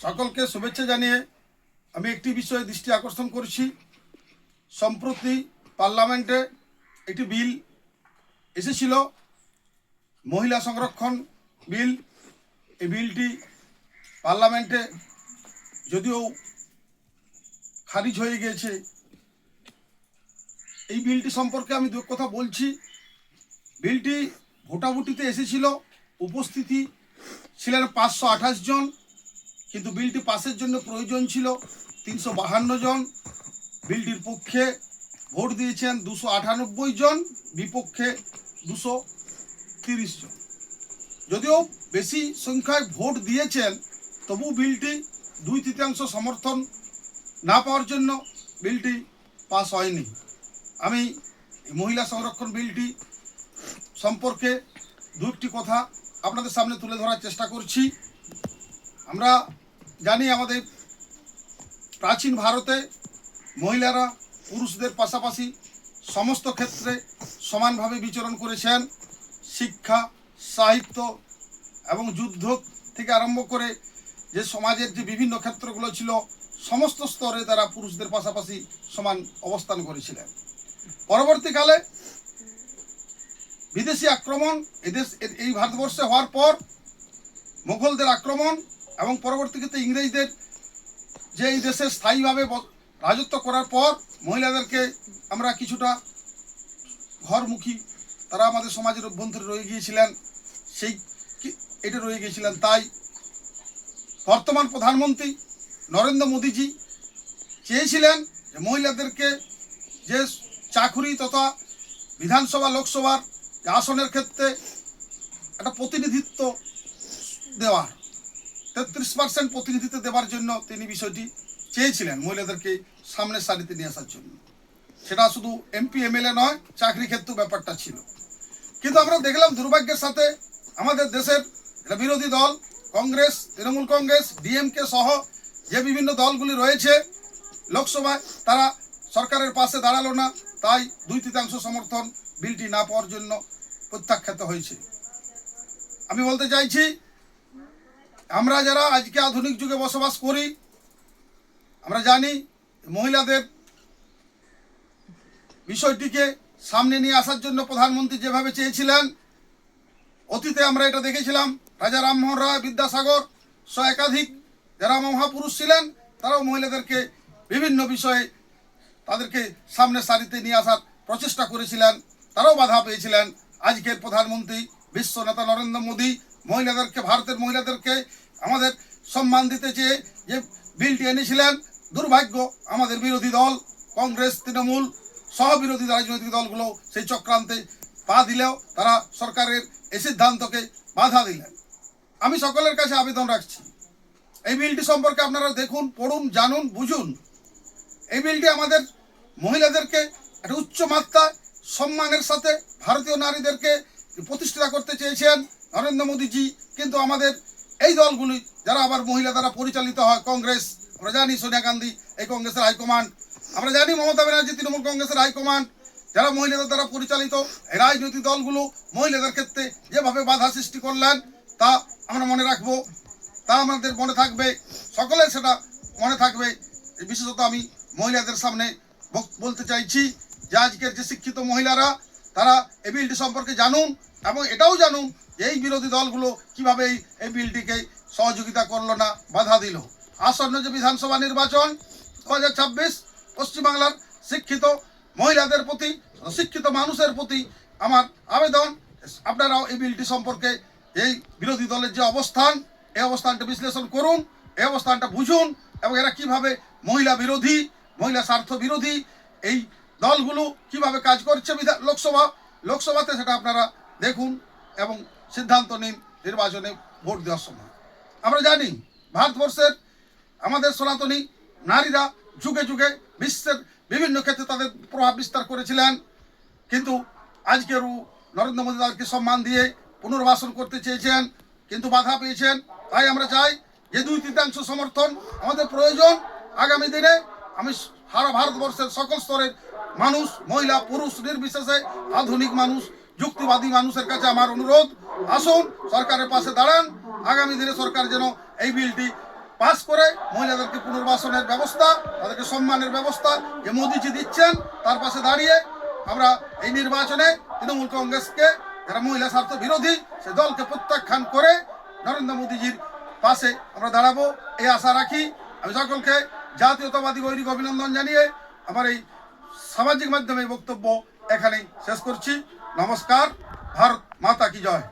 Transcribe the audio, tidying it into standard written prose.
সকলকে শুভেচ্ছা জানিয়ে আমি একটি বিষয়ে দৃষ্টি আকর্ষণ করছি। সম্প্রতি পার্লামেন্টে একটি বিল এসেছিল, মহিলা সংরক্ষণ বিল। এই বিলটি পার্লামেন্টে যদিও খারিজ হয়ে গিয়েছে। এই বিলটি সম্পর্কে আমি দু কথা বলছি। বিলটি ভোটাভুটিতে এসেছিল, উপস্থিতি ছিলেন 528 জন, কিন্তু বিলটি পাসের জন্য প্রয়োজন ছিল 352 জন। বিলটির পক্ষে ভোট দিয়েছেন 298 জন, বিপক্ষে 230 জন। যদিও বেশি সংখ্যায় ভোট দিয়েছেন, তবু বিলটি 2/3 সমর্থন না পাওয়ার জন্য বিলটি পাস হয়নি। আমি মহিলা সংরক্ষণ বিলটি সম্পর্কে দু একটি কথা আপনাদের সামনে তুলে ধরার চেষ্টা করছি। আমরা জানি আমাদের প্রাচীন ভারতে মহিলারা পুরুষদের পাশাপাশি সমস্ত ক্ষেত্রে সমানভাবে বিচরণ করেছেন। শিক্ষা, সাহিত্য এবং যুদ্ধ থেকে আরম্ভ করে যে সমাজের যে বিভিন্ন ক্ষেত্রগুলো ছিল, সমস্ত স্তরে তারা পুরুষদের পাশাপাশি সমান অবস্থান করেছিলেন। পরবর্তীকালে বিদেশি আক্রমণ এই ভারতবর্ষে হওয়ার পর, মুঘলদের আক্রমণ এবং পরবর্তীতে ইংরেজদের যে এই দেশে স্থায়ীভাবে রাজত্ব করার পর মহিলাদেরকে আমরা কিছুটা ঘরমুখী, তারা আমাদের সমাজের অভ্যন্তরে রয়ে গিয়েছিলেন, এটা রয়ে গিয়েছিলেন। তাই বর্তমান প্রধানমন্ত্রী নরেন্দ্র মোদীজি চেয়েছিলেন যে মহিলাদেরকে যে চাকুরি তথা বিধানসভা লোকসভার আসনের ক্ষেত্রে একটা প্রতিনিধিত্ব দেওয়ার, 33% প্রতিনিধিত্ব দেওয়ার জন্য তিনি বিষয়টি চেয়েছিলেন, মহিলাদেরকে সামনের সারিতে নিয়ে আসার জন্য। সেটা শুধু এমপি এমএলএ নয়, চাকরি ক্ষেত্রেও ব্যাপারটা ছিল। কিন্তু আমরা দেখলাম দুর্ভাগ্যের সাথে আমাদের দেশের বিরোধী দল কংগ্রেস, তৃণমূল কংগ্রেস, ডিএমকে সহ যে বিভিন্ন দলগুলি রয়েছে লোকসভায়, তারা সরকারের পাশে দাঁড়ালো না। তাই 2/3 সমর্থন বিলটি না পাওয়ার জন্য প্রত্যাখ্যাত হয়েছে। আমি বলতে চাইছি, আমরা যারা আজকে আধুনিক যুগে বসবাস করি, আমরা জানি মহিলাদের বিষয়টিকে সামনে নিয়ে আসার জন্য প্রধানমন্ত্রী যেভাবে চেয়েছিলেন, অতীতে আমরা এটা দেখেছিলাম। রাজা রামমোহন রায়, বিদ্যাসাগর সহ একাধিক যারা মহাপুরুষ ছিলেন, তারাও মহিলাদেরকে বিভিন্ন বিষয়ে তাদেরকে সামনের সারিতে নিয়ে আসার প্রচেষ্টা করেছিলেন, তারাও বাধা পেয়েছিলেন। আজকের প্রধানমন্ত্রী বিশ্ব নেতা নরেন্দ্র মোদী মহিলাদেরকে, ভারতের মহিলাদেরকে আমাদের সম্মান দিতে চেয়ে যে বিলটি এনেছিলেন, দুর্ভাগ্য আমাদের বিরোধী দল কংগ্রেস, তৃণমূল সহ বিরোধী রাজনৈতিক দলগুলো সেই চক্রান্তে পা দিলেও তারা সরকারের এই সিদ্ধান্তকে বাধা দিলেন। আমি সকলের কাছে আবেদন রাখছি, এই বিলটি সম্পর্কে আপনারা দেখুন, পড়ুন, জানুন, বুঝুন। এই বিলটি আমাদের মহিলাদেরকে একটা উচ্চ মাত্রায় সম্মানের সাথে ভারতীয় নারীদেরকে প্রতিষ্ঠিত করতে চেয়েছেন নরেন্দ্র মোদীজি। কিন্তু আমাদের এই দলগুলি যারা আবার মহিলা দ্বারা পরিচালিত হয়, কংগ্রেস, আমরা জানি সোনিয়া গান্ধী এই কংগ্রেসের হাইকমান্ড, আমরা জানি মমতা ব্যানার্জি তৃণমূল কংগ্রেসের হাইকমান্ড, যারা মহিলাদের দ্বারা পরিচালিত এই রাজনৈতিক দলগুলো মহিলাদের ক্ষেত্রে যেভাবে বাধা সৃষ্টি করলেন, তা আমরা মনে রাখবো, তা আমাদের মনে থাকবে, সকলের সেটা মনে থাকবে। বিশেষত আমি মহিলাদের সামনে বলতে চাইছি যে আজকের যে শিক্ষিত মহিলারা, তারা এই বিলটি সম্পর্কে জানুন এবং এটাও জানুন যে এই বিরোধী দলগুলো কিভাবে এই বিলটিকে সহযোগিতা করলো না, বাধা দিল। আসন্ন যে বিধানসভা নির্বাচন 2026, পশ্চিমবাংলার শিক্ষিত মহিলাদের প্রতি, শিক্ষিত মানুষের প্রতি আমার আবেদন, আপনারাও এই বিলটি সম্পর্কে এই বিরোধী দলের যে অবস্থান, এই অবস্থানটা বিশ্লেষণ করুন, এই অবস্থানটা বুঝুন এবং এরা কিভাবে মহিলা বিরোধী, মহিলা স্বার্থ বিরোধী এই দলগুলো কিভাবে কাজ করছে লোকসভাতে, সেটা আপনারা দেখুন এবং সিদ্ধান্ত নিন নির্বাচনে ভোট দেওয়ার সময়। আমরা জানি ভারতবর্ষের আমাদের সনাতনী নারীরা যুগে যুগে বিশ্বের বিভিন্ন ক্ষেত্রে তাদের প্রভাব বিস্তার করেছিলেন, কিন্তু আজকের নরেন্দ্র মোদী তাদেরকে সম্মান দিয়ে পুনর্বাসন করতে চেয়েছেন, কিন্তু বাধা পেয়েছেন। তাই আমরা চাই যে 2/3 সমর্থন আমাদের প্রয়োজন। আগামী দিনে আমি সারা ভারতবর্ষের সকল স্তরের মানুষ, মহিলা পুরুষ নির্বিশেষে, আধুনিক মানুষ, যুক্তিবাদী মানুষের কাছে আমার অনুরোধ, আসুন সরকারের পাশে দাঁড়ান। আগামী দিনে সরকার যেন এই বিলটি পাস করে মহিলাদেরকে পুনর্বাসনের ব্যবস্থা, তাদেরকে সম্মানের ব্যবস্থা যে মোদিজি দিচ্ছেন, তার পাশে দাঁড়িয়ে আমরা এই নির্বাচনে তৃণমূল কংগ্রেসকে, যারা মহিলা স্বার্থ বিরোধী সে দলকে প্রত্যাখ্যান করে নরেন্দ্র মোদীজির পাশে আমরা দাঁড়াবো, এই আশা রাখি। আমি সকলকে জাতীয়তাবাদী গৈরিক অভিনন্দন জানিয়ে আমার এই সামাজিক মাধ্যমে বক্তব্য এখানেই শেষ করছি। নমস্কার। ভারত মাতা কি জয়।